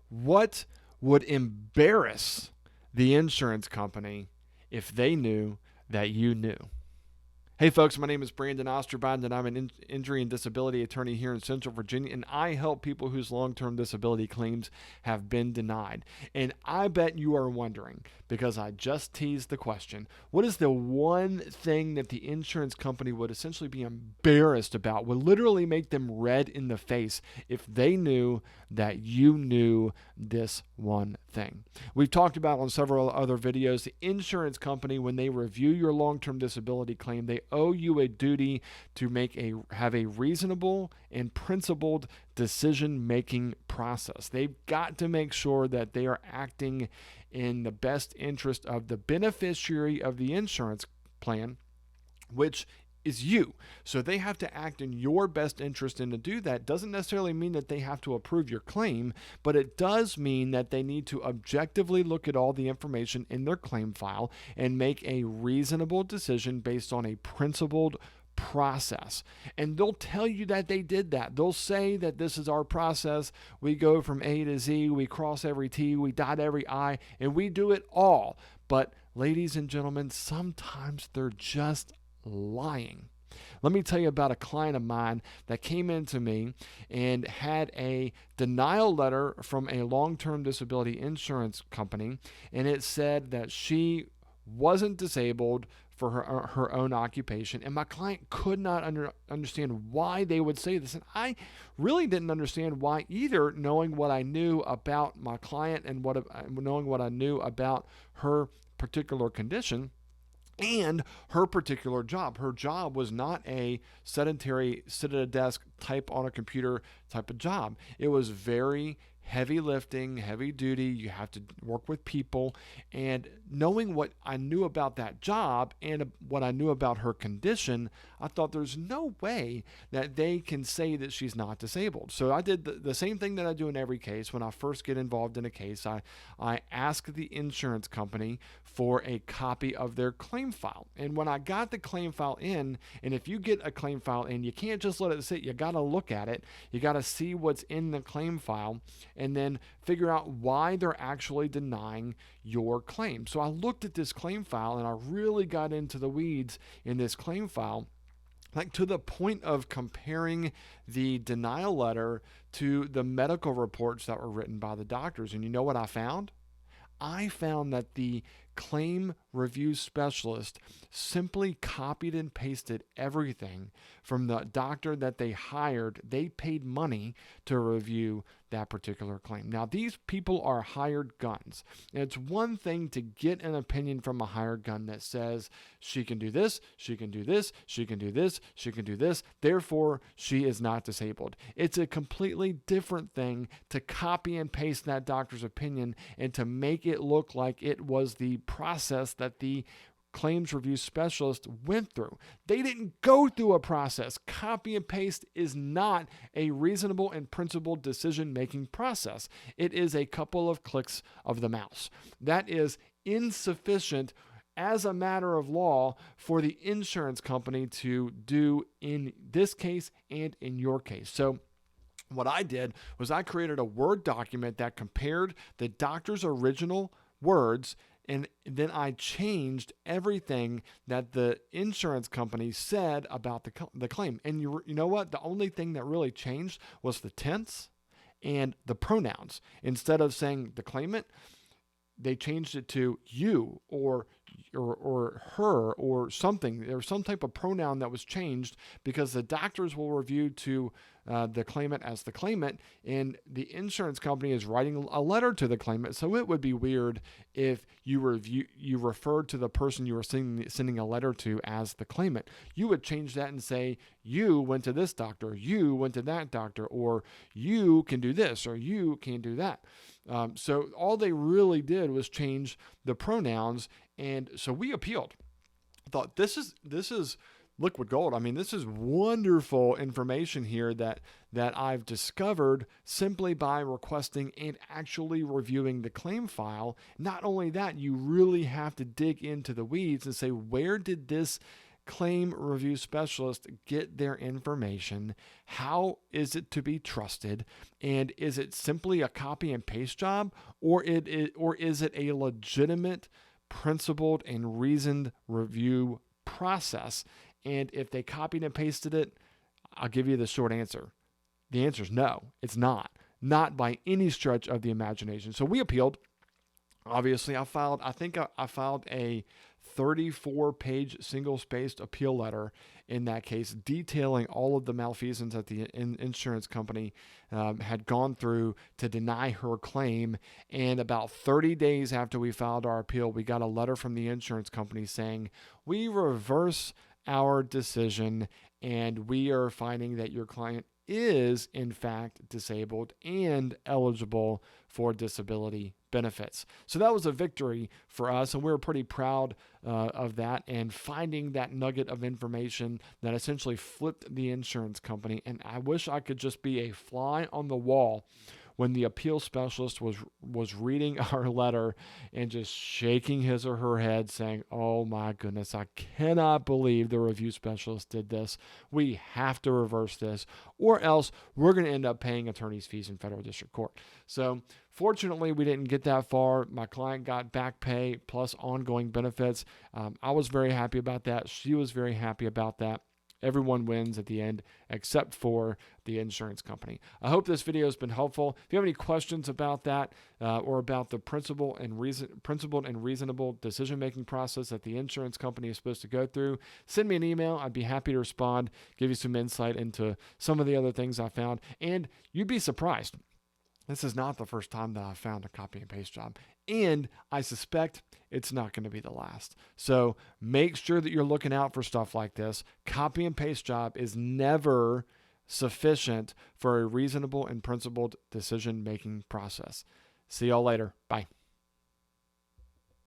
What would embarrass the insurance company if they knew that you knew? Hey folks, my name is Brandon Osterbond and I'm an injury and disability attorney here in Central Virginia, and I help people whose long-term disability claims have been denied. And I bet you are wondering, because I just teased the question, what is the one thing that the insurance company would essentially be embarrassed about, would literally make them red in the face if they knew that you knew this one thing? We've talked about on several other videos, the insurance company, when they review your long-term disability claim, they owe you a duty to have a reasonable and principled decision-making process. They've got to make sure that they are acting in the best interest of the beneficiary of the insurance plan, which is you. So they have to act in your best interest, and to do that doesn't necessarily mean that they have to approve your claim, but it does mean that they need to objectively look at all the information in their claim file and make a reasonable decision based on a principled process. And they'll tell you that they did that. They'll say that this is our process. We go from A to Z, we cross every T, we dot every I, and we do it all. But ladies and gentlemen, sometimes they're just lying. Let me tell you about a client of mine that came into me and had a denial letter from a long-term disability insurance company, and it said that she wasn't disabled for her own occupation, and my client could not understand why they would say this, and I really didn't understand why either, knowing what I knew about my client and knowing what I knew about her particular condition and her particular job. Her job was not a sedentary, sit at a desk, type on a computer type of job. It was very heavy lifting, heavy duty. You have to work with people. And knowing what I knew about that job and what I knew about her condition, I thought there's no way that they can say that she's not disabled. So I did the same thing that I do in every case. When I first get involved in a case, I ask the insurance company for a copy of their claim file. And when I got the claim file in, and if you get a claim file in, you can't just let it sit. You got to look at it. You got to see what's in the claim file and then figure out why they're actually denying your claim. So I looked at this claim file and I really got into the weeds in this claim file, like to the point of comparing the denial letter to the medical reports that were written by the doctors. And you know what I found? I found that the claim review specialist simply copied and pasted everything from the doctor that they hired. They paid money to review that particular claim. Now, these people are hired guns. And it's one thing to get an opinion from a hired gun that says she can do this, she can do this, she can do this, she can do this, therefore she is not disabled. It's a completely different thing to copy and paste that doctor's opinion and to make it look like it was the process that the claims review specialist went through. They didn't go through a process. Copy and paste is not a reasonable and principled decision-making process. It is a couple of clicks of the mouse. That is insufficient as a matter of law for the insurance company to do in this case and in your case. So what I did was I created a Word document that compared the doctor's original words, and then I changed everything that the insurance company said about the claim. And you know what? The only thing that really changed was the tense and the pronouns. Instead of saying the claimant, they changed it to you or her or something. There was some type of pronoun that was changed because the doctors will review to the claimant as the claimant, and the insurance company is writing a letter to the claimant. So it would be weird if you referred to the person you were sending a letter to as the claimant. You would change that and say, you went to this doctor, you went to that doctor, or you can do this, or you can do that. So all they really did was change the pronouns, and so we appealed. I thought this is liquid gold. I mean, this is wonderful information here that I've discovered simply by requesting and actually reviewing the claim file. Not only that, you really have to dig into the weeds and say, where did this claim review specialist get their information? How is it to be trusted? And is it simply a copy and paste job, or is it a legitimate, principled, and reasoned review process? And if they copied and pasted it, I'll give you the short answer. The answer is no, it's not. Not by any stretch of the imagination. So we appealed. Obviously, I filed a 34-page single-spaced appeal letter in that case, detailing all of the malfeasance that the insurance company had gone through to deny her claim. And about 30 days after we filed our appeal, we got a letter from the insurance company saying, we reverse our decision and we are finding that your client is in fact disabled and eligible for disability benefits. So that was a victory for us, and we were pretty proud of that, and finding that nugget of information that essentially flipped the insurance company. And I wish I could just be a fly on the wall when the appeal specialist was reading our letter and just shaking his or her head saying, oh my goodness, I cannot believe the review specialist did this. We have to reverse this, or else we're going to end up paying attorney's fees in federal district court. So fortunately, we didn't get that far. My client got back pay plus ongoing benefits. I was very happy about that. She was very happy about that. Everyone wins at the end except for the insurance company. I hope this video has been helpful. If you have any questions about that or about the principled and reasonable decision-making process that the insurance company is supposed to go through, send me an email. I'd be happy to respond, give you some insight into some of the other things I found. And you'd be surprised. This is not the first time that I've found a copy and paste job, and I suspect it's not going to be the last. So make sure that you're looking out for stuff like this. Copy and paste job is never sufficient for a reasonable and principled decision-making process. See y'all later. Bye.